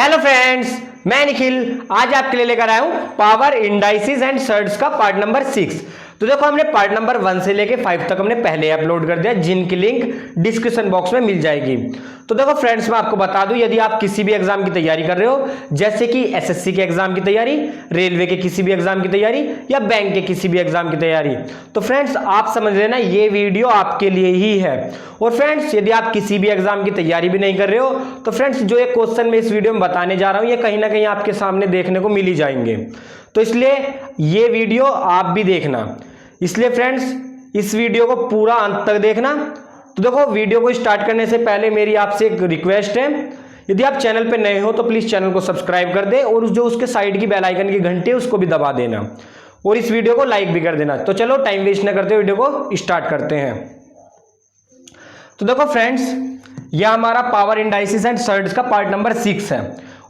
Hello friends, मैं निखिल आज आपके लिए लेकर आया हूं पावर इंडाइसिस एंड सर्ट्स का पार्ट नंबर 6। तो देखो, हमने पार्ट नंबर 1 से लेके 5 तक हमने पहले अपलोड कर दिया, जिनकी लिंक डिस्क्रिप्शन बॉक्स में मिल जाएगी। तो देखो फ्रेंड्स, मैं आपको बता दूं, यदि आप किसी भी एग्जाम की तैयारी कर रहे हो, जैसे कि एसएससी के एग्जाम की तैयारी, रेलवे के किसी भी एग्जाम की तैयारी या बैंक के किसी भी एग्जाम की तैयारी, तो फ्रेंड्स आप समझ लेना ये वीडियो आपके लिए ही है। और फ्रेंड्स, यदि आप किसी भी एग्जाम की तैयारी भी नहीं कर रहे हो, तो फ्रेंड्स जो एक क्वेश्चन मैं इस वीडियो में बताने जा रहा हूं, ये कहीं ना कहीं आपके सामने देखने को मिल ही जाएंगे। तो इसलिए ये वीडियो आप भी देखना। इसलिए फ्रेंड्स, इस वीडियो को पूरा अंत तक देखना। तो देखो, वीडियो को स्टार्ट करने से पहले मेरी आपसे एक रिक्वेस्ट है, यदि आप चैनल पे नए हो तो प्लीज चैनल को सब्सक्राइब कर दे और जो उसके साइड की बेल आइकन की घंटी है उसको भी दबा देना और इस वीडियो को लाइक भी कर देना। तो चलो टाइम वेस्ट न करते वीडियो को स्टार्ट करते हैं। तो देखो फ्रेंड्स, यह हमारा पावर इंडाइसिस एंड सर्ट्स का पार्ट नंबर 6 है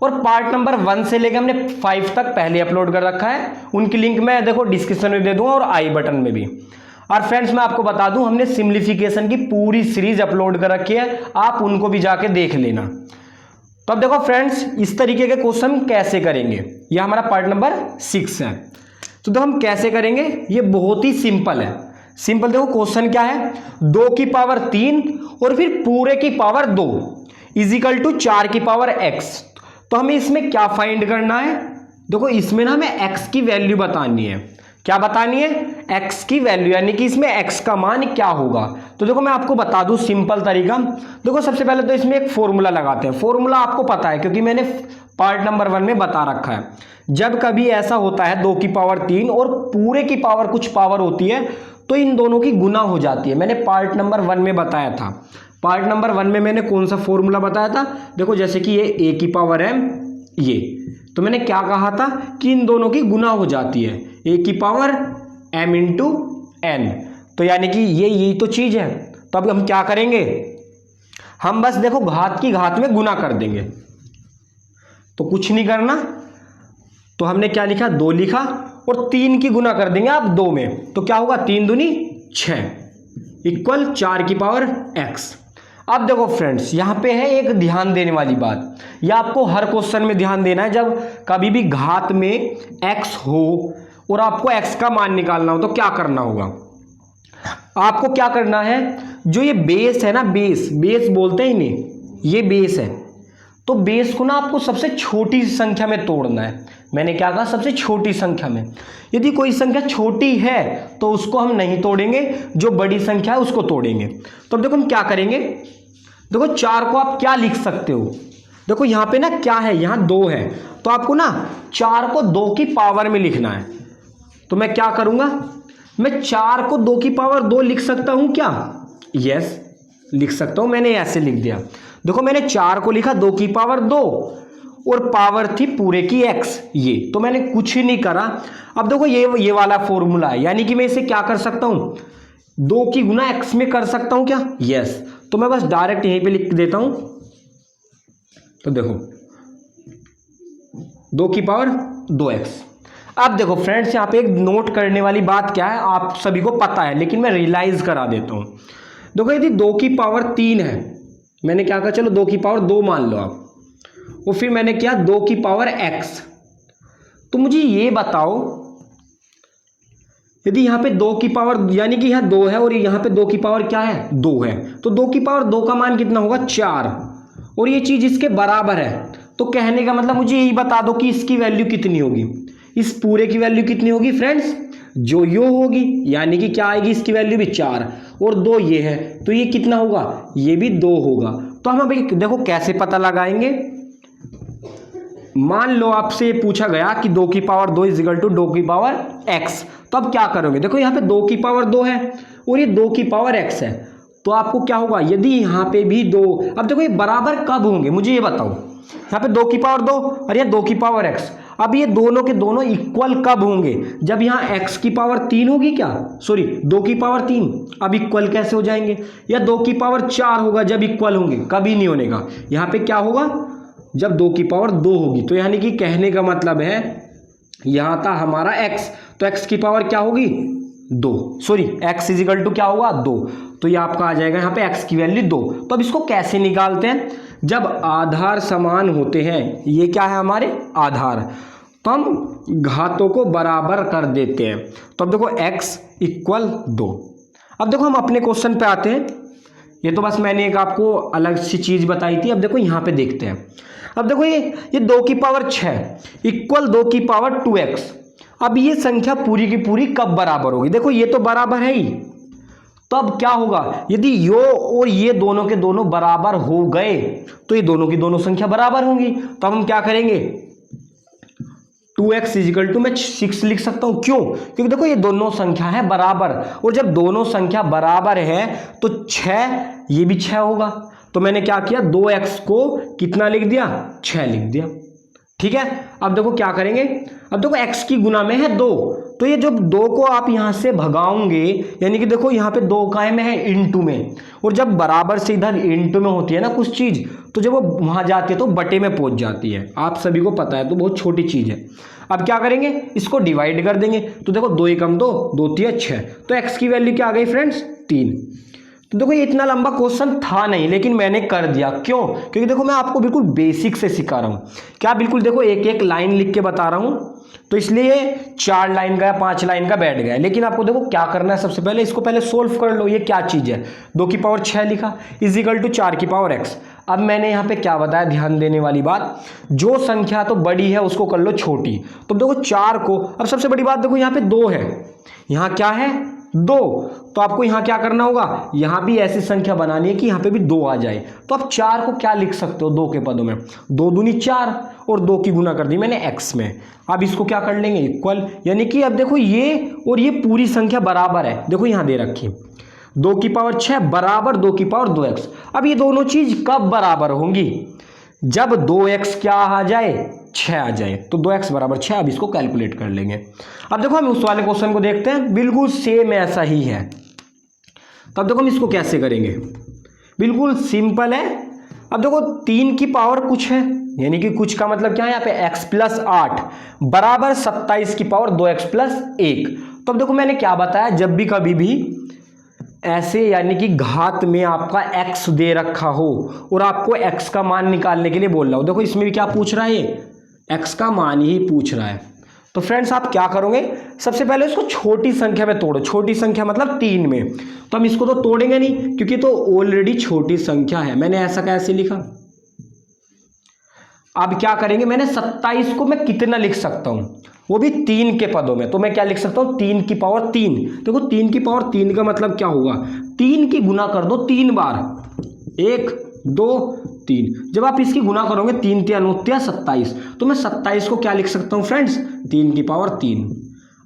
और पार्ट नंबर 1 से लेकर हमने 5 तक पहले अपलोड कर रखा है। उनकी लिंक मैं देखो डिस्क्रिप्शन में दे दूंगा और आई बटन में भी। और फ्रेंड्स, मैं आपको बता दूं, हमने सिंप्लीफिकेशन की पूरी सीरीज अपलोड कर रखी है, आप उनको भी जाके देख लेना। तो अब देखो फ्रेंड्स, इस तरीके के क्वेश्चन कैसे करेंगे, यह हमारा पार्ट नंबर 6 है। तो देखो हम कैसे करेंगे, ये बहुत ही सिंपल है। सिंपल देखो, क्वेश्चन क्या है, 2 की पावर 3 और फिर पूरे की पावर 2 इजिकल टू 4 की पावर x। तो हमें इसमें क्या फाइंड करना है, देखो इसमें ना हमें x की वैल्यू बतानी है। क्या बतानी है? x की वैल्यू, यानी कि इसमें x का मान क्या होगा। तो देखो मैं आपको बता दूं सिंपल तरीका। देखो सबसे पहले तो इसमें एक फॉर्मूला लगाते हैं। फॉर्मूला आपको पता है क्योंकि मैंने पार्ट नंबर 1 में बता रखा है। जब कभी ऐसा होता है 2 की पावर 3 और पूरे की पावर कुछ पावर होती है, तो इन दोनों की गुना हो जाती है। मैंने पार्ट नंबर 1 में बताया था। पार्ट नंबर 1 में मैंने कौन सा फॉर्मूला बताया था, देखो जैसे कि ये a की पावर m, ये तो मैंने क्या कहा था कि इन दोनों की गुना हो जाती है, a की पावर m इंटू n। तो यानी कि यही तो चीज है। तो अब हम क्या करेंगे, हम बस देखो घात की घात में गुना कर देंगे, तो कुछ नहीं करना। तो हमने क्या लिखा, 2 लिखा और 3 की गुना कर देंगे आप 2 में, तो क्या होगा, 3 दूनी 6 इक्वल 4 की पावर x। अब देखो फ्रेंड्स, यहां पे है एक ध्यान देने वाली बात, यह आपको हर क्वेश्चन में ध्यान देना है। जब कभी भी घात में x हो और आपको x का मान निकालना हो तो क्या करना होगा, आपको क्या करना है, जो ये बेस है ना, बेस बोलते हैं इन्हें, ये बेस है, तो बेस को ना आपको सबसे छोटी संख्या में तोड़ना है। मैंने क्या कहा, सबसे छोटी संख्या में। यदि कोई संख्या छोटी है तो उसको हम नहीं तोड़ेंगे, जो बड़ी संख्या है उसको तोड़ेंगे। तो अब देखो हम क्या करेंगे, देखो 4 को आप क्या लिख सकते हो, देखो यहाँ पे ना क्या है, यहाँ 2 है, तो आपको ना 4 को 2 की पावर में लिखना है। तो मैं क्या करूंगा, मैं 4 को 2 की पावर 2 लिख सकता हूं क्या, यस लिख सकता हूं। मैंने ऐसे लिख दिया, देखो मैंने 4 को लिखा 2 की पावर 2 और पावर थी पूरे की x, ये तो मैंने कुछ ही नहीं करा। अब देखो ये वाला फॉर्मूला है, यानी कि मैं इसे क्या कर सकता हूं, 2 की गुना x में कर सकता हूं क्या, यस। तो मैं बस डायरेक्ट यहीं पे लिख देता हूं। तो देखो 2 की पावर 2x। अब देखो फ्रेंड्स, यहाँ पे एक नोट करने वाली बात क्या है, आप सभी को पता है लेकिन मैं रियलाइज करा देता हूं। देखो यदि 2 की पावर 3 है, मैंने क्या कहा, चलो 2 की पावर 2 मान लो आप, और फिर मैंने किया 2 की पावर x। तो मुझे ये बताओ, यदि यहाँ पे 2 की पावर, यानी कि यहाँ 2 है और यहाँ पे 2 की पावर क्या है, 2 है, तो 2 की पावर 2 का मान कितना होगा, 4, और ये चीज इसके बराबर है। तो कहने का मतलब मुझे यही बता दो कि इसकी वैल्यू कितनी होगी, इस पूरे की वैल्यू कितनी होगी फ्रेंड्स, जो यो होगी, यानी कि क्या आएगी, इसकी वैल्यू भी 4 और 2 ये है, तो ये कितना होगा, ये भी 2 होगा। तो हम अभी देखो कैसे पता लगाएंगे। मान लो आपसे ये पूछा गया कि 2 की पावर 2 इजिकल टू 2 की पावर x, तो अब क्या करोगे, देखो यहाँ पे 2 की पावर 2 है और ये 2 की पावर x है, तो आपको क्या होगा, यदि यहाँ पे भी 2, अब देखो ये बराबर कब होंगे मुझे ये बताओ, यहाँ पे 2 की पावर 2 और यहाँ 2 की पावर x, अब ये दोनों के दोनों इक्वल कब होंगे, जब यहाँ x की पावर 3 होगी, क्या सॉरी 2 की पावर 3, अब इक्वल कैसे हो जाएंगे, या 2 की पावर 4 होगा जब इक्वल होंगे, कभी नहीं होने का। यहाँ पे क्या होगा, जब 2 की पावर 2 होगी। तो यानी कि कहने का मतलब है, यहाँ था हमारा x, तो x की पावर क्या होगी, 2, सॉरी x इजिकल टू क्या होगा, 2, तो ये आपका आ जाएगा यहाँ पे x की वैल्यू 2। तो अब इसको कैसे निकालते हैं, जब आधार समान होते हैं, ये क्या है हमारे आधार, तो हम घातों को बराबर कर देते हैं। तो अब देखो x इक्वल 2। अब देखो हम अपने क्वेश्चन पे आते हैं। ये तो बस मैंने एक आपको अलग सी चीज बताई थी। अब देखो यहाँ पे देखते हैं। अब देखो ये 2 की पावर 6 इक्वल 2 की पावर 2x। अब ये संख्या पूरी की पूरी कब बराबर होगी? देखो ये तो बराबर है ही, तो अब क्या होगा, यदि यो और ये दोनों के दोनों बराबर हो गए तो ये दोनों की दोनों संख्या बराबर होंगी। तो हम क्या करेंगे, 2x इजिकल टू मैं 6 लिख सकता हूं। क्यों? क्योंकि देखो ये दोनों संख्या है बराबर, और जब दोनों संख्या बराबर है तो 6 ये भी 6 होगा। तो मैंने क्या किया, 2x को कितना लिख दिया, 6 लिख दिया। ठीक है, अब देखो क्या करेंगे, अब देखो x की गुना में है 2, तो ये जब 2 को आप यहां से भगाओगे, यानी कि देखो यहाँ पे 2 काय में है, इनटू में, और जब बराबर से इधर इनटू में होती है ना कुछ चीज, तो जब वो वहां जाती है तो बटे में पहुंच जाती है। आप सभी को पता है, तो बहुत छोटी चीज है। अब क्या करेंगे, इसको डिवाइड कर देंगे। तो देखो 2 एकम 2, 2 तिया 6, तो x की वैल्यू क्या आ गई फ्रेंड्स, 3। तो देखो ये इतना लंबा क्वेश्चन था नहीं, लेकिन मैंने कर दिया। क्यों? क्योंकि देखो मैं आपको बिल्कुल बेसिक से सिखा रहा हूँ। क्या बिल्कुल देखो एक एक लाइन लिख के बता रहा हूँ, तो इसलिए 4 लाइन का या 5 लाइन का बैठ गया। लेकिन आपको देखो क्या करना है, सबसे पहले इसको पहले सोल्व कर लो। ये क्या चीज है, 2 की पावर 6 लिखा इजिकल टू 4 की पावर x। अब मैंने यहाँ पे क्या बताया, ध्यान देने वाली बात, जो संख्या तो बड़ी है उसको कर लो छोटी। तो देखो 4 को, अब सबसे बड़ी बात देखो यहाँ पे 2 है, यहाँ क्या है 2, तो आपको यहाँ क्या करना होगा, यहाँ भी ऐसी संख्या बनानी है कि यहाँ पे भी 2 आ जाए। तो आप 4 को क्या लिख सकते हो 2 के पदों में, 2 दूनी 4, और 2 की गुना कर दी मैंने x में। अब इसको क्या कर लेंगे, इक्वल, यानी कि अब देखो ये और ये पूरी संख्या बराबर है। देखो यहाँ दे रखी 2 की पावर 6 बराबर 2 की पावर 2x। अब ये दोनों चीज कब बराबर होंगी, जब 2x क्या आ जाए, 6 आ जाए। तो 2x बराबर 6। अब इसको कैलकुलेट कर लेंगे। अब देखो हम उस वाले क्वेश्चन को देखते हैं, बिल्कुल सेम ऐसा ही है। तब देखो हम इसको कैसे करेंगे, बिल्कुल सिंपल है। अब देखो 3 की पावर कुछ है, यानी कि कुछ का मतलब क्या है, यहाँ पे x प्लस 8 बराबर 27 की पावर 2x प्लस 1। तो अब देखो मैंने क्या बताया, जब भी कभी भी ऐसे यानी कि घात में आपका x दे रखा हो और आपको x का मान निकालने के लिए बोल रहा हो, देखो इसमें भी क्या पूछ रहा है, ये x का मान ही पूछ रहा है। तो फ्रेंड्स आप क्या करोगे, सबसे पहले इसको छोटी संख्या में तोड़ो। छोटी संख्या मतलब 3 में। तो हम इसको तो तोड़ेंगे नहीं, क्योंकि तो ऑलरेडी छोटी संख्या है। मैंने ऐसा कैसे लिखा, अब क्या करेंगे, मैंने 27 को मैं कितना लिख सकता हूं, वो भी 3 के पदों में। तो मैं क्या लिख सकता हूं, 3 की पावर 3। देखो 3 की पावर 3 का मतलब क्या होगा, 3 की गुना कर दो 3 बार, 1 2 3। जब आप इसकी गुना करोगे 3 3 9 27, तो मैं 27 को क्या लिख सकता हूं फ्रेंड्स, 3 की पावर 3।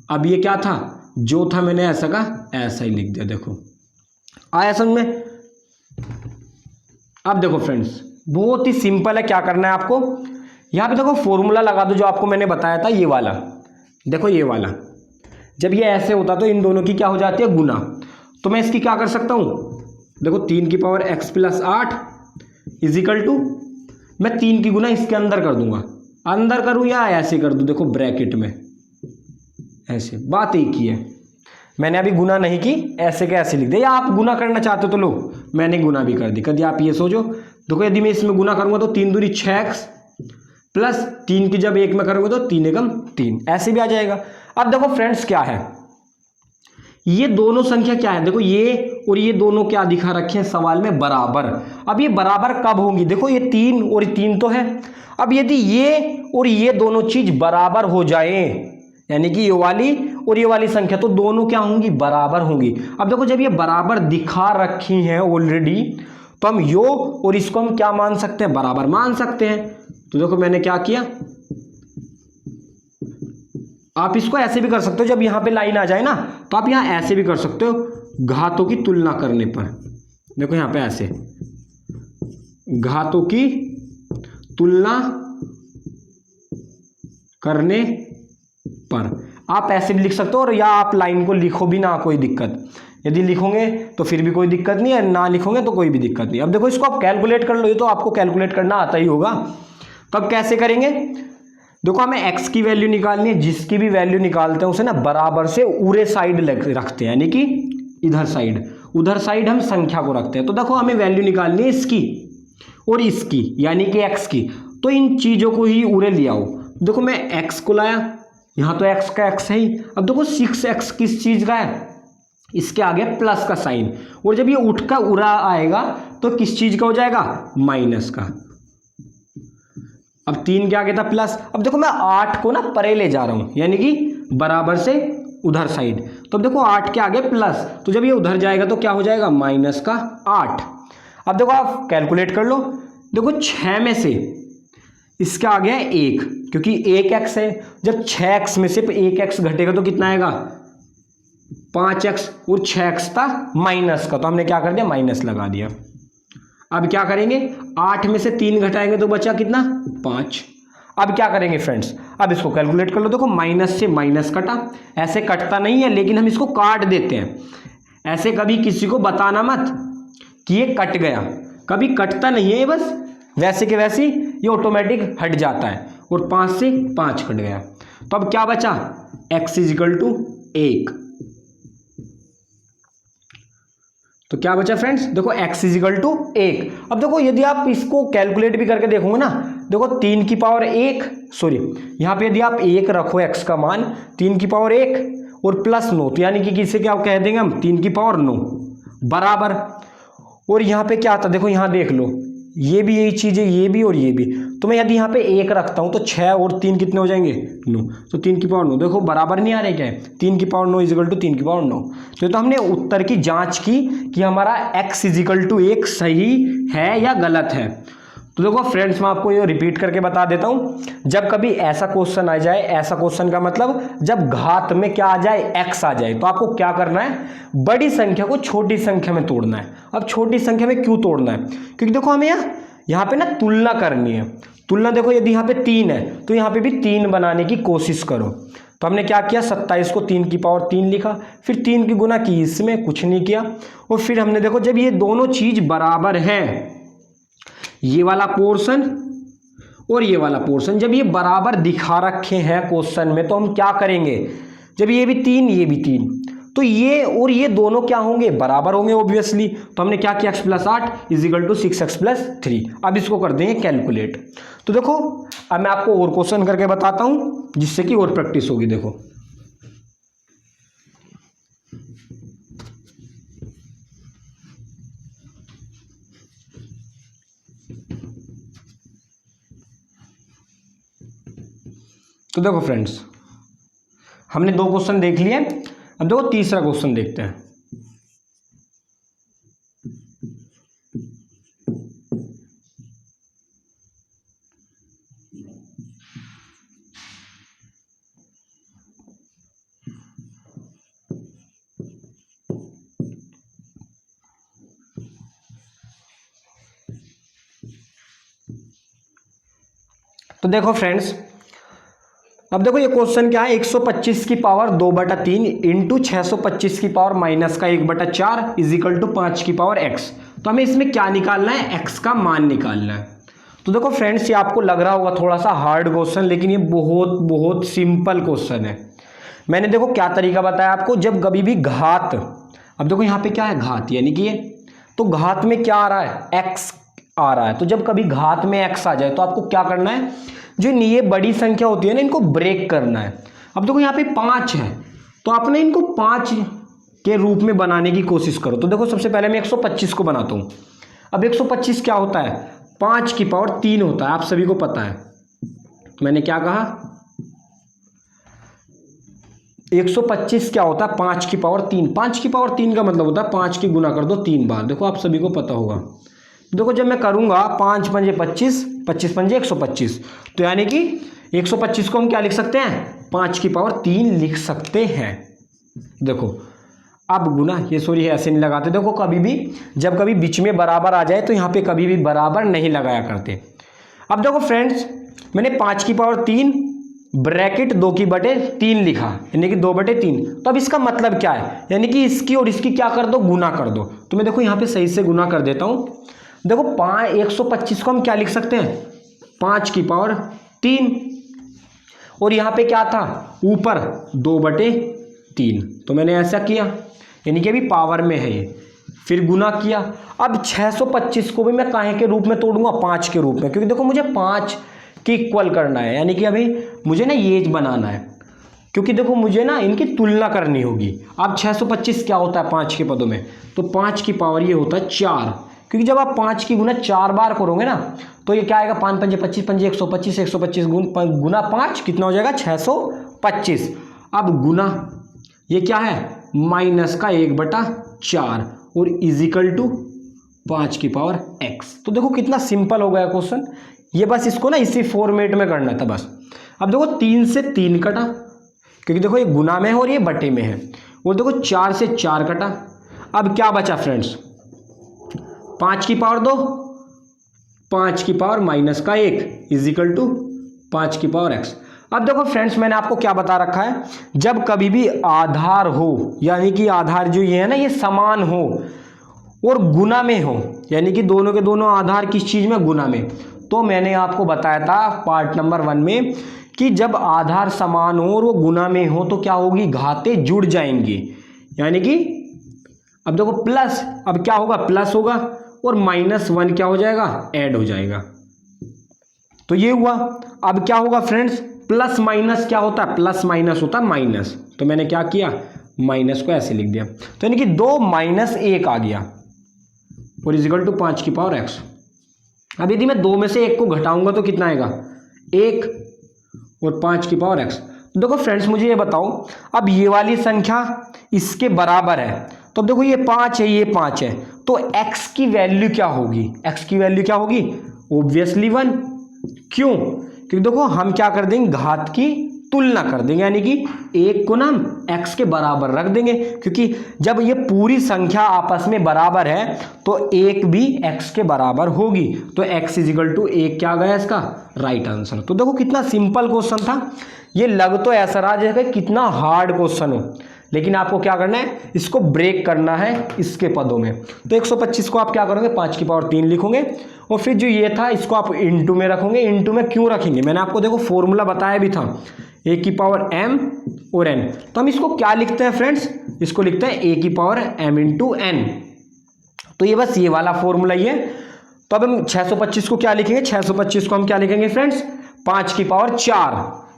अब ये क्या था, जो था मैंने ऐसा का ऐसा ही लिख दिया। देखो आया समझ में। अब देखो फ्रेंड्स बहुत ही सिंपल है, क्या करना है आपको, यहाँ पे देखो फॉर्मूला लगा दो जो आपको मैंने बताया था, ये वाला। देखो ये वाला, जब ये ऐसे होता तो इन दोनों की क्या हो जाती है, गुना। तो मैं इसकी क्या कर सकता हूँ, देखो 3 की power x plus 8 is equal to, मैं 3 की गुना इसके अंदर कर दूंगा, अंदर करूँ या ऐसे कर दूँ, देखो ब्रैकेट में ऐसे, बात एक ही है। मैंने अभी गुना नहीं की, ऐसे के ऐसे लिख दिया, या आप गुना करना चाहते हो तो लो, मैंने गुना भी कर दी। कभी आप ये सोचो, देखो यदि मैं इसमें गुना करूंगा तो 3 दूनी 6x प्लस 3 की जब 1 में करूंगा तो 3 एकम 3, ऐसे भी आ जाएगा। अब देखो फ्रेंड्स क्या है, ये दोनों संख्या क्या है, देखो ये और ये दोनों क्या दिखा रखे हैं सवाल में, बराबर। अब ये बराबर कब होंगी, देखो ये 3 और ये 3 तो है। अब यदि ये और ये दोनों चीज बराबर हो जाए, यानी कि ये वाली और ये वाली संख्या, तो दोनों क्या होंगी, बराबर होंगी। अब देखो जब ये बराबर दिखा रखी हैं ऑलरेडी, तो हम यो और इसको हम क्या मान सकते हैं, बराबर मान सकते हैं। तो देखो मैंने क्या किया, आप इसको ऐसे भी कर सकते हो, जब यहां पे लाइन आ जाए ना तो आप यहां ऐसे भी कर सकते हो, घातों की तुलना करने पर। देखो यहां पे ऐसे घातों की तुलना करने पर आप ऐसे भी लिख सकते हो, और या आप लाइन को लिखो भी ना, कोई दिक्कत। यदि लिखोगे तो फिर भी कोई दिक्कत नहीं है, ना लिखोगे तो कोई भी दिक्कत नहीं। अब देखो इसको आप कैलकुलेट कर लो, ये तो आपको कैलकुलेट करना आता ही होगा। तो अब कैसे करेंगे, देखो हमें x की वैल्यू निकालनी है, जिसकी भी वैल्यू निकालते हैं उसे ना बराबर से उरे साइड रखते हैं, यानी कि इधर साइड, उधर साइड हम संख्या को रखते हैं। तो देखो हमें वैल्यू निकालनी है इसकी, और इसकी यानी कि x की, तो इन चीज़ों को ही उरे ले आओ। देखो मैं x को लाया, यहाँ तो x का x है ही। अब देखो 6x किस चीज़ का है, इसके आगे प्लस का साइन, और जब ये उठ का उड़ा आएगा तो किस चीज़ का हो जाएगा, माइनस का। अब 3 के आगे था प्लस। अब देखो मैं 8 को ना परे ले जा रहा हूँ, यानी कि बराबर से उधर साइड। तो अब देखो 8 के आगे प्लस, तो जब ये उधर जाएगा तो क्या हो जाएगा, माइनस का 8। अब देखो आप कैलकुलेट कर लो। देखो 6 में से इसके आगे है 1, क्योंकि 1x है। जब 6x में से 1x घटेगा तो कितना आएगा, 5x, और 6x था माइनस का, तो हमने क्या कर दिया, माइनस लगा दिया। अब क्या करेंगे, 8 में से 3 घटाएंगे तो बचा कितना, 5। अब क्या करेंगे फ्रेंड्स, अब इसको कैलकुलेट कर लो। देखो माइनस से माइनस कटा, ऐसे कटता नहीं है लेकिन हम इसको काट देते हैं। ऐसे कभी किसी को बताना मत कि ये कट गया, कभी कटता नहीं है, बस वैसे के वैसे ये ऑटोमेटिक हट जाता है। और 5 से 5 कट गया, तो अब क्या बचा, x = 1। तो क्या बचा फ्रेंड्स, देखो x = 1। अब देखो यदि आप इसको कैलकुलेट भी करके देखोगे ना, देखो 3 की पावर 1, सॉरी यहाँ पे यदि आप 1 रखो x का मान, 3 की पावर 1 और प्लस 9, तो यानी कि किसे क्या कह देंगे हम, 3 की पावर 9 बराबर। और यहाँ पे क्या आता, देखो यहाँ देख लो, ये भी यही चीज़ है, ये भी और ये भी। तो मैं यदि यहाँ पे 1 रखता हूँ तो 6 और 3 कितने हो जाएंगे, 9। तो 3 की पावर 9, देखो बराबर नहीं आ रहे क्या है, 3 की पावर 9 = 3 की पावर 9। तो हमने उत्तर की जांच की कि हमारा x = 1 सही है या गलत है। तो देखो फ्रेंड्स मैं आपको ये रिपीट करके बता देता हूँ, जब कभी ऐसा क्वेश्चन आ जाए, ऐसा क्वेश्चन का मतलब जब घात में क्या आ जाए, x आ जाए, तो आपको क्या करना है, बड़ी संख्या को छोटी संख्या में तोड़ना है। अब छोटी संख्या में क्यों तोड़ना है, क्योंकि देखो हमें यहाँ पे ना तुलना करनी है। तुलना देखो यदि यहाँ पे 3 है तो यहाँ पे भी 3 बनाने की कोशिश करो। तो हमने क्या किया, 27 को 3 की पावर 3 लिखा, फिर 3 की गुना की, इसमें कुछ नहीं किया। और फिर हमने देखो जब ये दोनों चीज बराबर हैं, ये वाला पोर्शन और ये वाला पोर्शन जब ये बराबर दिखा रखे हैं क्वेश्चन में, तो हम क्या करेंगे, जब ये भी 3 ये भी 3, तो ये और ये दोनों क्या होंगे, बराबर होंगे ऑब्वियसली। तो हमने क्या किया, x + 8 = 6x + 3। अब इसको कर देंगे कैलकुलेट। तो देखो अब मैं आपको और क्वेश्चन करके बताता हूं जिससे कि और प्रैक्टिस होगी। देखो तो देखो फ्रेंड्स हमने 2 क्वेश्चन देख लिए, अब देखो तीसरा क्वेश्चन देखते हैं। तो देखो फ्रेंड्स, अब देखो ये क्वेश्चन क्या है, 125 की पावर 2/3 इंटू 625 की पावर -1/4 = 5 की पावर x। तो हमें इसमें क्या निकालना है, x का मान निकालना है। तो देखो फ्रेंड्स ये आपको लग रहा होगा थोड़ा सा हार्ड क्वेश्चन, लेकिन ये बहुत बहुत सिंपल क्वेश्चन है। मैंने देखो क्या तरीका बताया आपको, जब कभी भी घात, अब देखो यहाँ पे क्या है, घात यानी कि ये, तो घात में क्या आ रहा है, x आ रहा है। तो जब कभी घात में x आ जाए तो आपको क्या करना है, जो ये बड़ी संख्या होती है ना, इनको ब्रेक करना है। अब देखो यहाँ पे 5 है, तो आपने इनको 5 के रूप में बनाने की कोशिश करो। तो देखो सबसे पहले मैं 125 को बनाता हूँ। अब 125 क्या होता है, 5 की पावर 3 होता है, आप सभी को पता है। मैंने क्या कहा, 125 क्या होता है, 5 की पावर 3। 5 की पावर 3 का मतलब होता है 5 की गुना कर दो 3 बार। देखो आप सभी को पता होगा। देखो जब मैं करूंगा 5 पंजे 25, 25 पंजे 125, तो यानी कि 125 को हम क्या लिख सकते हैं, 5 की पावर 3 लिख सकते हैं। देखो अब गुना, ये सॉरी ऐसे नहीं लगाते। देखो कभी भी जब कभी बीच में बराबर आ जाए तो यहाँ पे कभी भी बराबर नहीं लगाया करते। अब देखो फ्रेंड्स मैंने 5 की पावर 3 ब्रैकेट 2/3 लिखा, यानी कि 2/3। तो अब इसका मतलब क्या है, यानी कि इसकी और इसकी क्या कर दो, गुना कर दो। तो मैं देखो यहाँ पे सही से गुना कर देता हूँ। देखो 125 को हम क्या लिख सकते हैं, 5 की पावर 3, और यहाँ पे क्या था ऊपर 2/3। तो मैंने ऐसा किया, यानी कि अभी पावर में है ये। फिर गुना किया। अब 625 को भी मैं काहे के रूप में तोड़ूंगा, 5 के रूप में, क्योंकि देखो मुझे 5 के इक्वल करना है, यानी कि अभी मुझे ना ये बनाना है, क्योंकि देखो मुझे ना इनकी तुलना करनी होगी। अब 625 क्या होता है 5 के पदों में, तो 5 की पावर ये होता है 4, क्योंकि जब आप 5 की गुना 4 बार करोगे ना तो ये क्या आएगा, 5 पंजे 25, पंजे 125, 125 गुना 5 कितना हो जाएगा 625। अब गुना ये क्या है माइनस का 1/4 और इजिकल टू 5 की पावर x। तो देखो कितना सिंपल हो गया क्वेश्चन, ये बस इसको ना इसी फॉर्मेट में करना था बस। अब देखो 3 से 3 कटा, क्योंकि देखो ये गुना में है और ये बटे में है, और देखो 4 से 4 कटा। अब क्या बचा फ्रेंड्स, 5 की पावर 2, 5 की पावर माइनस का 1 इजिकल टू 5 की पावर x। अब देखो फ्रेंड्स मैंने आपको क्या बता रखा है, जब कभी भी आधार हो, यानी कि आधार जो ये है ना ये समान हो और गुना में हो, यानी कि दोनों के दोनों आधार किस चीज में, गुना में, तो मैंने आपको बताया था पार्ट नंबर 1 में कि जब आधार समान हो और वो गुना में हो तो क्या होगी, घातें जुड़ जाएंगी, यानी कि अब देखो प्लस, अब क्या होगा प्लस होगा और -1 क्या हो जाएगा, ऐड हो जाएगा। तो ये हुआ। अब क्या होगा फ्रेंड्स, प्लस माइनस क्या होता है, प्लस माइनस होता है माइनस, तो मैंने क्या किया माइनस को ऐसे लिख दिया, तो यानी कि 2 - 1 आ गया और इजिकल टू 5 की पावर x। अब यदि मैं 2 में से 1 को घटाऊंगा तो कितना आएगा, 1 और 5 की पावर x। तो देखो फ्रेंड्स मुझे ये बताओ, अब ये वाली संख्या इसके बराबर है, तो देखो ये 5 है, ये 5 है, तो x की वैल्यू क्या होगी, x की वैल्यू क्या होगी, ऑब्वियसली 1। क्यों, क्योंकि देखो हम क्या कर देंगे, घात की तुलना कर देंगे, यानी कि 1 को ना हम x के बराबर रख देंगे, क्योंकि जब ये पूरी संख्या आपस में बराबर है तो 1 भी x के बराबर होगी, तो x इजिकल टू 1 क्या आ गया इसका राइट आंसर। तो देखो कितना सिंपल क्वेश्चन था, ये लग तो ऐसा रहा जैसे कितना हार्ड क्वेश्चन हो, लेकिन आपको क्या करना है, इसको ब्रेक करना है इसके पदों में। तो 125 को आप क्या करोगे, 5 की पावर 3 लिखोगे, और फिर जो ये था इसको आप इनटू में रखोगे। इनटू में क्यों रखेंगे, मैंने आपको देखो फॉर्मूला बताया भी था, a की पावर m और n, तो हम इसको क्या लिखते हैं फ्रेंड्स, इसको लिखते हैं a की पावर m इंटू n। तो ये बस ये वाला फॉर्मूला ही है। तो अब हम 625 को क्या लिखेंगे, 625 को हम क्या लिखेंगे फ्रेंड्स, 5 की पावर 4,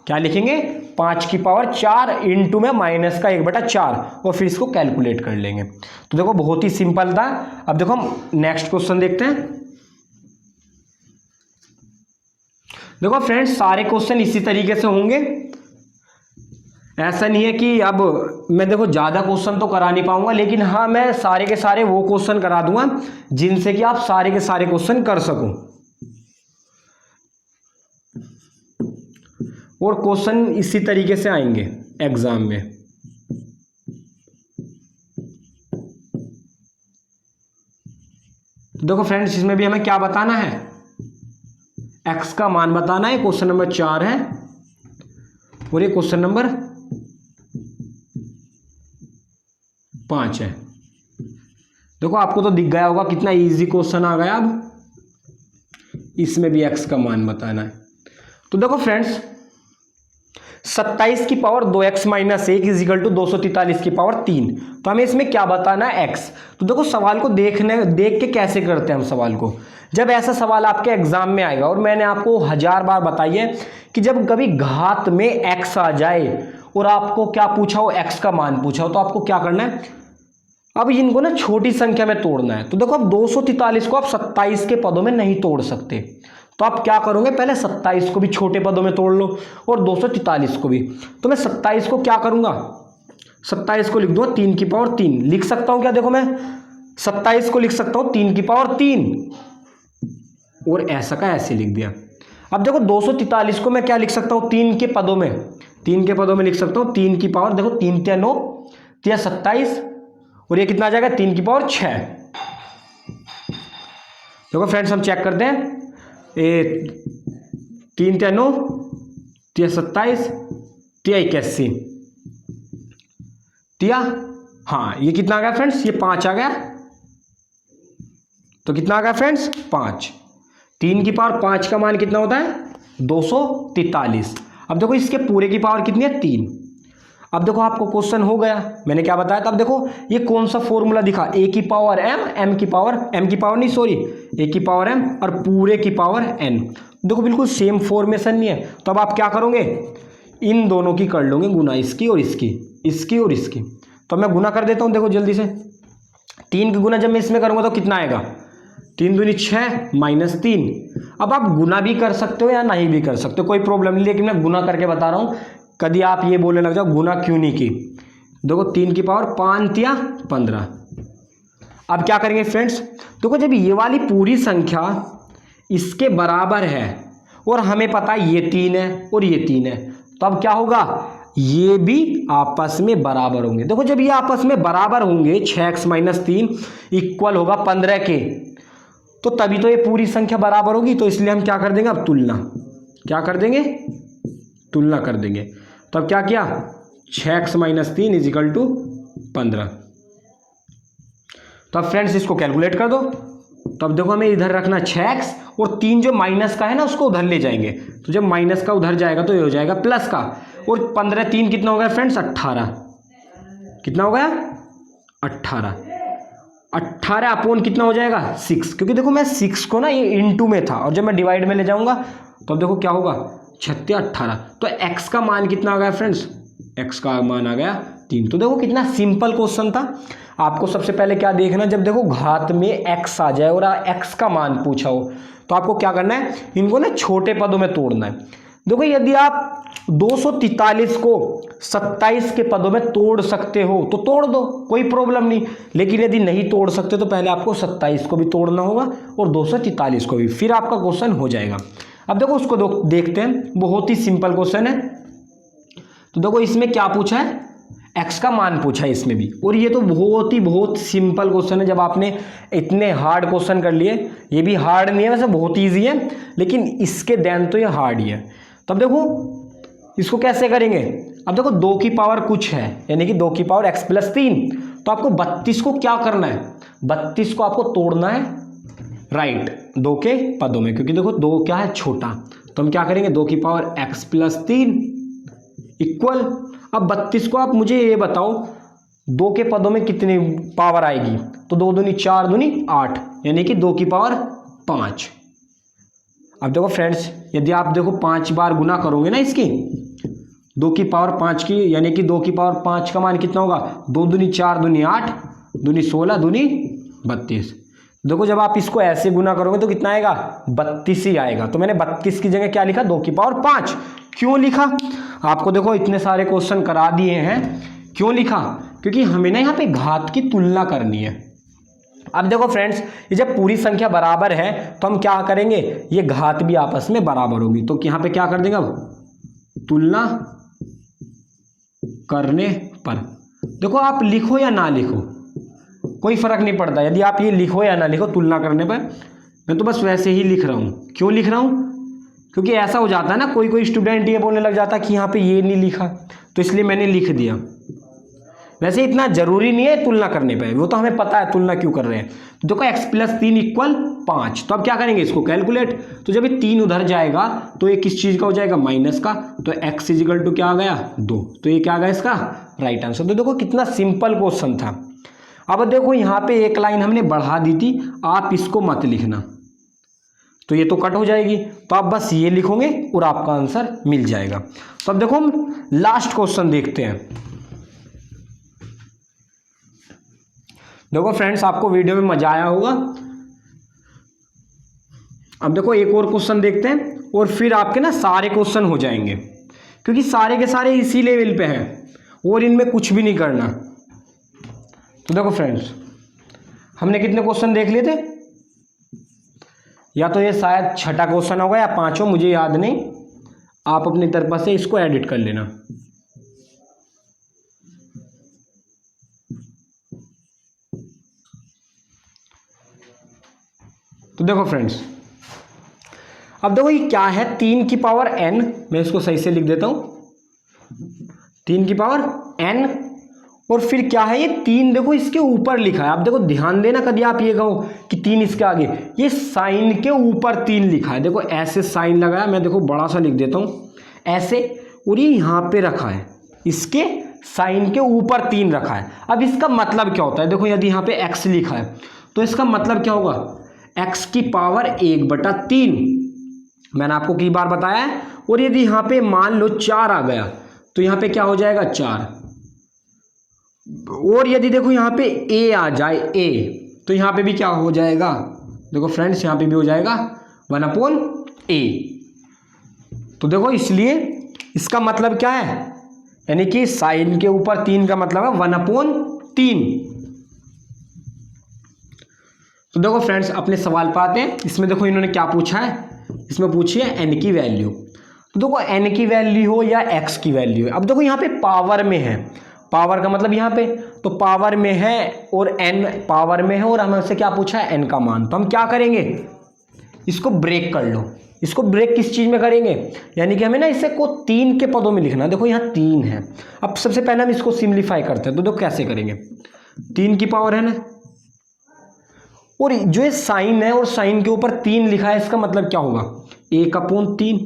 क्या लिखेंगे 5 की पावर 4 इंटू में माइनस का 1/4, और फिर इसको कैलकुलेट कर लेंगे। तो देखो बहुत ही सिंपल था। अब देखो हम नेक्स्ट क्वेश्चन देखते हैं। देखो फ्रेंड्स सारे क्वेश्चन इसी तरीके से होंगे, ऐसा नहीं है कि अब मैं देखो ज़्यादा क्वेश्चन तो करा नहीं पाऊंगा, लेकिन हाँ मैं सारे के सारे वो क्वेश्चन करा दूंगा जिनसे कि आप सारे के सारे क्वेश्चन कर सको, और क्वेश्चन इसी तरीके से आएंगे एग्जाम में। देखो फ्रेंड्स इसमें भी हमें क्या बताना है, x का मान बताना है। क्वेश्चन नंबर 4 है और ये क्वेश्चन नंबर 5 है। देखो आपको तो दिख गया होगा कितना इजी क्वेश्चन आ गया। अब इसमें भी x का मान बताना है। तो देखो फ्रेंड्स 27 की power 2x minus 1 is equal to 243 की पावर 3, तो हमें इसमें क्या बताना है x। तो देखो सवाल को देख के कैसे करते हैं हम सवाल को, जब ऐसा सवाल आपके एग्जाम में आएगा, और मैंने आपको 1000 बार बताई है कि जब कभी घात में x आ जाए और आपको क्या पूछा हो, x का मान पूछा हो, तो आपको क्या करना है, अब इनको ना छोटी संख्या में तोड़ना है। तो देखो अब 243 को आप 27 के पदों में नहीं तोड़ सकते, तो आप क्या करोगे, पहले 27 को भी छोटे पदों में तोड़ लो और 243 को भी। तो मैं 27 को क्या करूंगा, 27 को लिख दूंगा 3 की पावर 3। लिख सकता हूं क्या, देखो मैं 27 को लिख सकता हूं 3 की पावर 3, और ऐसा का ऐसे लिख दिया। अब देखो 243 को मैं क्या लिख सकता हूं, 3 के पदों में, 3 के पदों में लिख सकता हूं 3 की पावर, देखो 3 × 9 = 27, और ये कितना आ जाएगा 3 की पावर 6। देखो फ्रेंड्स हम चेक करते हैं, 3 × 9 = 27, 81, तिया, हाँ ये कितना आ गया फ्रेंड्स, ये 5 आ गया। तो कितना आ गया फ्रेंड्स 5, 3 की पावर 5 का मान कितना होता है 243। अब देखो इसके पूरे की पावर कितनी है 3। अब देखो आपको क्वेश्चन हो गया, मैंने क्या बताया था। अब देखो ये कौन सा फॉर्मूला दिखा, ए की पावर एम की पावर नहीं सॉरी ए की पावर एम और पूरे की पावर एन। देखो बिल्कुल सेम फॉर्मेशन नहीं है, तो अब आप क्या करोगे, इन दोनों की कर लोगे गुना, इसकी और इसकी और इसकी। तो मैं गुना कर देता हूँ, देखो जल्दी से। 3 की गुना जब मैं इसमें करूँगा तो कितना आएगा, 3 दूनी 6 माइनस 3। अब आप गुना भी कर सकते हो या नहीं भी कर सकते हो, कोई प्रॉब्लम नहीं, लेकिन मैं गुना करके बता रहा हूँ। कभी आप ये बोलने लग जाओ गुना क्यों नहीं की। देखो 3 की पावर 5 या 15। अब क्या करेंगे फ्रेंड्स, देखो जब ये वाली पूरी संख्या इसके बराबर है और हमें पता है ये 3 है और ये 3 है, तो अब क्या होगा, ये भी आपस में बराबर होंगे। देखो जब ये आपस में बराबर होंगे 6x माइनस 3 इक्वल होगा 15 के, तो तभी तो ये पूरी संख्या बराबर होगी। तो इसलिए हम क्या कर देंगे, अब क्या कर देंगे, तुलना कर देंगे। तो अब क्या किया, 6x minus 3 is equal to 15। तो अब फ्रेंड्स इसको कैलकुलेट कर दो। तो अब देखो हमें इधर रखना 6x और 3 जो माइनस का है ना उसको उधर ले जाएंगे। तो जब माइनस का उधर जाएगा तो ये हो जाएगा प्लस का, और 15 3 कितना हो गया फ्रेंड्स, 18। कितना हो गया, 18 अपॉन कितना हो जाएगा, 6। क्योंकि देखो मैं 6 को ना ये इनटू में था और जब मैं डिवाइड में ले जाऊंगा तो अब देखो क्या होगा, 36 18। तो x का मान कितना आ गया फ्रेंड्स, x का मान आ गया 3। तो देखो कितना सिंपल क्वेश्चन था। आपको सबसे पहले क्या देखना, जब देखो घात में x आ जाए और x का मान पूछा हो तो आपको क्या करना है, इनको ना छोटे पदों में तोड़ना है। देखो यदि आप 243 को 27 के पदों में तोड़ सकते हो तो तोड़ दो, कोई प्रॉब्लम नहीं। लेकिन यदि नहीं तोड़ सकते तो पहले आपको 27 को भी तोड़ना होगा और 243 को भी, फिर आपका क्वेश्चन हो जाएगा। अब देखो उसको देखते हैं, बहुत ही सिंपल क्वेश्चन है। तो देखो इसमें क्या पूछा है, x का मान पूछा है इसमें भी, और ये तो बहुत सिंपल क्वेश्चन है। जब आपने इतने हार्ड क्वेश्चन कर लिए, ये भी हार्ड नहीं है वैसे, बहुत ईजी है, लेकिन इसके देन तो ये हार्ड ही है। तब देखो इसको कैसे करेंगे। अब देखो 2 की पावर कुछ है, यानी कि 2 की पावर x प्लस 3। तो आपको 32 को क्या करना है, 32 को आपको तोड़ना है राइट 2 के पदों में, क्योंकि देखो 2 क्या है, छोटा। तो हम क्या करेंगे, 2 की पावर x प्लस 3 इक्वल। अब 32 को आप मुझे ये बताओ 2 के पदों में कितनी पावर आएगी, तो 2 दूनी 4 दूनी 8, यानी कि 2 की पावर 5। अब देखो फ्रेंड्स यदि आप देखो 5 बार गुना करोगे ना इसकी 2 की पावर 5 की, यानी कि 2 की पावर 5 का मान कितना होगा, 2 दूनी 4 दूनी 8 दूनी 16 दूनी 32। देखो जब आप इसको ऐसे गुना करोगे तो कितना आएगा, 32 ही आएगा। तो मैंने 32 की जगह क्या लिखा, 2 की पावर 5। क्यों लिखा, आपको देखो इतने सारे क्वेश्चन करा दिए हैं, क्यों लिखा, क्योंकि हमें ना यहाँ पे घात की तुलना करनी है। अब देखो फ्रेंड्स ये जब पूरी संख्या बराबर है तो हम क्या करेंगे, ये घात भी आपस में बराबर होगी। तो यहाँ पे क्या कर देंगे, अब तुलना करने पर देखो आप लिखो या ना लिखो कोई फर्क नहीं पड़ता। यदि आप ये लिखो या ना लिखो तुलना करने पर, मैं तो बस वैसे ही लिख रहा हूँ। क्यों लिख रहा हूँ, क्योंकि ऐसा हो जाता है ना, कोई स्टूडेंट ये बोलने लग जाता है कि यहाँ पे ये नहीं लिखा, तो इसलिए मैंने लिख दिया। वैसे इतना जरूरी नहीं है तुलना करने पे, वो तो हमें पता है तुलना क्यों कर रहे हैं। तो देखो x प्लस 3 इक्वल 5। तो अब क्या करेंगे, इसको कैलकुलेट। तो जब ये 3 उधर जाएगा तो ये किस चीज का हो जाएगा, माइनस का। तो x इजिकल टू क्या आ गया, 2। तो ये क्या आ गया इसका राइट आंसर। तो देखो कितना सिंपल क्वेश्चन था। अब देखो यहाँ पे एक लाइन हमने बढ़ा दी थी, आप इसको मत लिखना, तो ये तो कट हो जाएगी। तो आप बस ये लिखोगे और आपका आंसर मिल जाएगा। तो अब देखो हम लास्ट क्वेश्चन देखते हैं। देखो फ्रेंड्स आपको वीडियो में मजा आया होगा। अब देखो एक और क्वेश्चन देखते हैं और फिर आपके ना सारे क्वेश्चन हो जाएंगे, क्योंकि सारे के सारे इसी लेवल पे हैं और इनमें कुछ भी नहीं करना। तो देखो फ्रेंड्स हमने कितने क्वेश्चन देख लिए थे, या तो ये शायद छठा क्वेश्चन होगा या पांचों, मुझे याद नहीं। आप अपनी तरफ से इसको एडिट कर लेना। तो देखो फ्रेंड्स अब देखो ये क्या है, 3 की पावर n, मैं इसको सही से लिख देता हूं, 3 की पावर n, और फिर क्या है ये 3 देखो इसके ऊपर लिखा है। आप देखो ध्यान देना, कभी आप ये कहो कि 3 इसके आगे, ये साइन के ऊपर 3 लिखा है। देखो ऐसे साइन लगाया, मैं देखो बड़ा सा लिख देता हूं ऐसे, और ये यहाँ पे रखा है इसके साइन के ऊपर 3 रखा है। अब इसका मतलब क्या होता है, देखो यदि यहाँ पे x लिखा है तो इसका मतलब क्या होगा, x की पावर 1/3, मैंने आपको कई बार बताया है। और यदि यहाँ पे मान लो 4 आ गया तो यहाँ पे क्या हो जाएगा 4। और यदि देखो यहाँ पे a आ जाए a, तो यहाँ पे भी क्या हो जाएगा, देखो फ्रेंड्स यहाँ पे भी हो जाएगा 1/a। तो देखो इसलिए इसका मतलब क्या है, यानी कि साइन के ऊपर 3 का मतलब है 1/3। तो देखो फ्रेंड्स अपने सवाल पर आते हैं। इसमें देखो इन्होंने क्या पूछा है, इसमें पूछी है n की वैल्यू। तो देखो n की वैल्यू हो या x की वैल्यू है, अब देखो यहाँ पे पावर में है, पावर का मतलब यहाँ पे तो पावर में है और n पावर में है, और हमसे क्या पूछा है n का मान। तो हम क्या करेंगे, इसको ब्रेक कर लो। इसको ब्रेक किस चीज में करेंगे, यानी कि हमें ना इसे को 3 के पदों में लिखना। देखो यहाँ 3 है, अब सबसे पहले हम इसको सिंप्लीफाई करते हैं। तो देखो कैसे करेंगे, 3 की पावर है ना, और जो ये साइन है और साइन के ऊपर 3 लिखा है, इसका मतलब क्या होगा 1/3।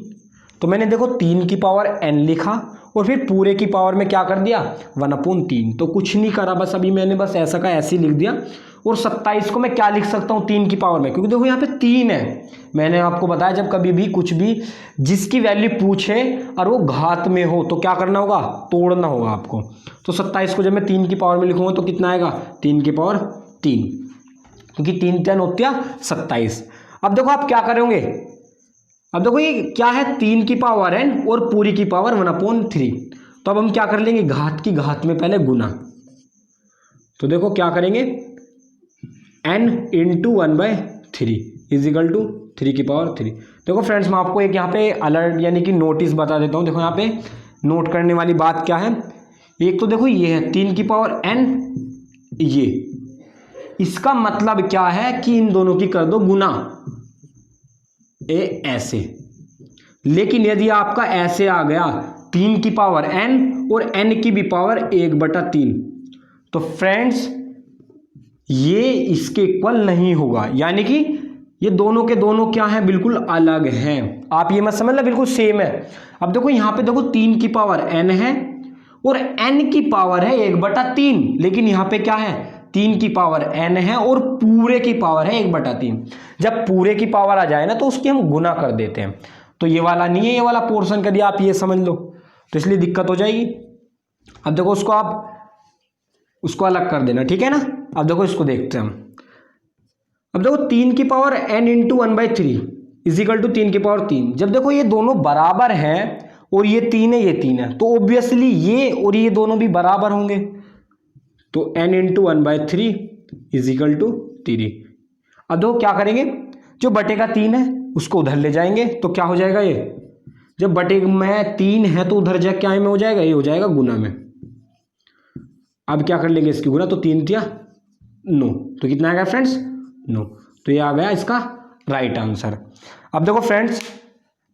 तो मैंने देखो 3 की पावर n लिखा और फिर पूरे की पावर में क्या कर दिया 1/3। तो कुछ नहीं करा, बस अभी मैंने बस ऐसा का ऐसे ही लिख दिया। और 27 को मैं क्या लिख सकता हूँ 3 की पावर में, क्योंकि देखो यहाँ पे 3 है। मैंने आपको बताया जब कभी भी कुछ भी जिसकी वैल्यू पूछे और वो घात में हो तो क्या करना होगा, तोड़ना होगा आपको। तो 27 को जब मैं 3 की पावर में लिखूंगा तो कितना आएगा 3 की पावर 3, क्योंकि 3 3 होती है 27। अब देखो आप क्या करोगे, अब देखो ये क्या है 3 की पावर n और पूरी की पावर 1/3। तो अब हम क्या कर लेंगे, घात की घात में पहले गुना। तो देखो क्या करेंगे n × 1/3 = 3 की पावर 3। देखो फ्रेंड्स मैं आपको एक यहाँ पे अलर्ट यानी कि नोटिस बता देता हूँ। देखो यहाँ पे नोट करने वाली बात क्या है, एक तो देखो ये है 3 की पावर n, ये इसका मतलब क्या है कि इन दोनों की कर दो गुना, ऐसे। लेकिन यदि आपका ऐसे आ गया 3 की पावर n और n की भी पावर 1/3, तो फ्रेंड्स ये इसके इक्वल नहीं होगा, यानी कि ये दोनों के दोनों क्या हैं, बिल्कुल अलग हैं। आप ये मत समझना बिल्कुल सेम है। अब देखो यहाँ पे देखो 3 की पावर n है और n की पावर है 1/3, लेकिन यहाँ पे क्या है 3 की पावर n है और पूरे की पावर है 1/3। जब पूरे की पावर आ जाए ना तो उसकी हम गुना कर देते हैं। तो ये वाला नहीं है, ये वाला पोर्शन कर दिया आप ये समझ लो, तो इसलिए दिक्कत हो जाएगी। अब देखो उसको आप उसको अलग कर देना, ठीक है ना। अब देखो इसको देखते हैं हम। अब देखो 3 की पावर n × 1/3 = 3 की पावर 3। जब देखो ये दोनों बराबर हैं और ये 3 है ये 3 है, तो ऑब्वियसली ये और ये दोनों भी बराबर होंगे। तो n × 1/3 = 3। अब देखो क्या करेंगे, जो बटे का 3 है उसको उधर ले जाएंगे, तो क्या हो जाएगा, ये जब बटे में 3 है तो उधर जा क्या में हो जाएगा, ये हो जाएगा गुना में। अब क्या कर लेंगे इसकी गुना, तो 3 × 9, तो कितना आएगा फ्रेंड्स 9। तो ये आ गया इसका राइट आंसर। अब देखो फ्रेंड्स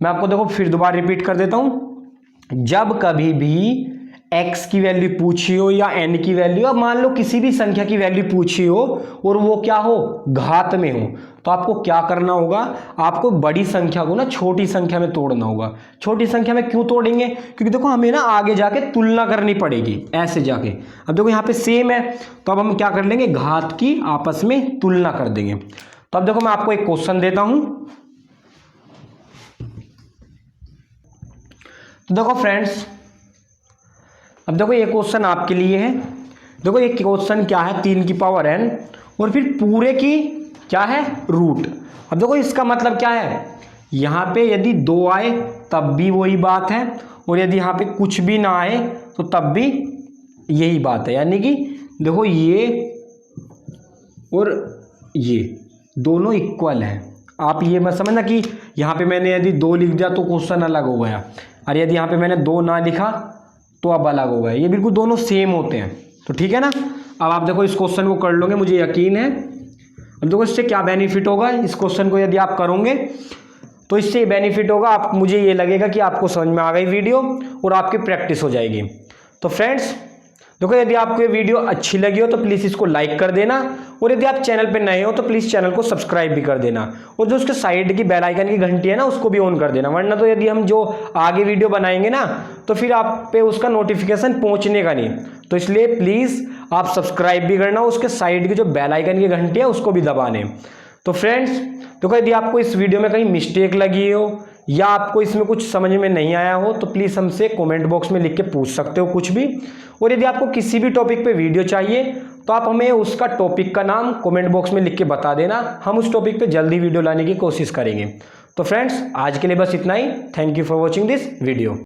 मैं आपको देखो फिर दोबारा रिपीट कर देता हूं। जब कभी भी x की वैल्यू पूछी हो या n की वैल्यू, अब मान लो किसी भी संख्या की वैल्यू पूछी हो और वो क्या हो घात में हो, तो आपको क्या करना होगा, आपको बड़ी संख्या को ना छोटी संख्या में तोड़ना होगा। छोटी संख्या में क्यों तोड़ेंगे, क्योंकि देखो हमें ना आगे जाके तुलना करनी पड़ेगी ऐसे जाके। अब देखो यहाँ पे सेम है, तो अब हम क्या कर लेंगे, घात की आपस में तुलना कर देंगे। तो अब देखो मैं आपको एक क्वेश्चन देता हूं। तो देखो फ्रेंड्स अब देखो ये क्वेश्चन आपके लिए है। देखो ये क्वेश्चन क्या है, 3 की पावर n और फिर पूरे की क्या है रूट। अब देखो इसका मतलब क्या है, यहाँ पे यदि 2 आए तब भी वही बात है, और यदि यहाँ पे कुछ भी ना आए तो तब भी यही बात है। यानी कि देखो ये और ये दोनों इक्वल हैं। आप ये मत समझना कि यहाँ पे मैंने यदि 2 लिख दिया तो क्वेश्चन अलग हो गया, और यदि यहाँ पे मैंने 2 ना लिखा तो अब अलग हो गया। ये बिल्कुल दोनों सेम होते हैं, तो ठीक है ना। अब आप देखो इस क्वेश्चन को कर लोगे, मुझे यकीन है। अब देखो इससे क्या बेनिफिट होगा, इस क्वेश्चन को यदि आप करोगे तो इससे बेनिफिट होगा, आप मुझे ये लगेगा कि आपको समझ में आ गई वीडियो और आपकी प्रैक्टिस हो जाएगी। तो फ्रेंड्स देखो यदि आपको ये वीडियो अच्छी लगी हो तो प्लीज़ इसको लाइक कर देना, और यदि आप चैनल पे नए हो तो प्लीज़ चैनल को सब्सक्राइब भी कर देना, और जो उसके साइड की बेल आइकन की घंटी है ना उसको भी ऑन कर देना, वरना तो यदि हम जो आगे वीडियो बनाएंगे ना तो फिर आप पे उसका नोटिफिकेशन पहुंचने का नहीं। तो इसलिए प्लीज़ आप सब्सक्राइब भी करना, उसके साइड की जो बेल आइकन की घंटी है उसको भी दबा लें। तो फ्रेंड्स देखो यदि आपको इस वीडियो में कहीं मिस्टेक लगी हो या आपको इसमें कुछ समझ में नहीं आया हो तो प्लीज़ हमसे कमेंट बॉक्स में लिख के पूछ सकते हो कुछ भी। और यदि आपको किसी भी टॉपिक पे वीडियो चाहिए तो आप हमें उसका टॉपिक का नाम कमेंट बॉक्स में लिख के बता देना, हम उस टॉपिक पे जल्दी वीडियो लाने की कोशिश करेंगे। तो फ्रेंड्स आज के लिए बस इतना ही। Thank you for watching this video.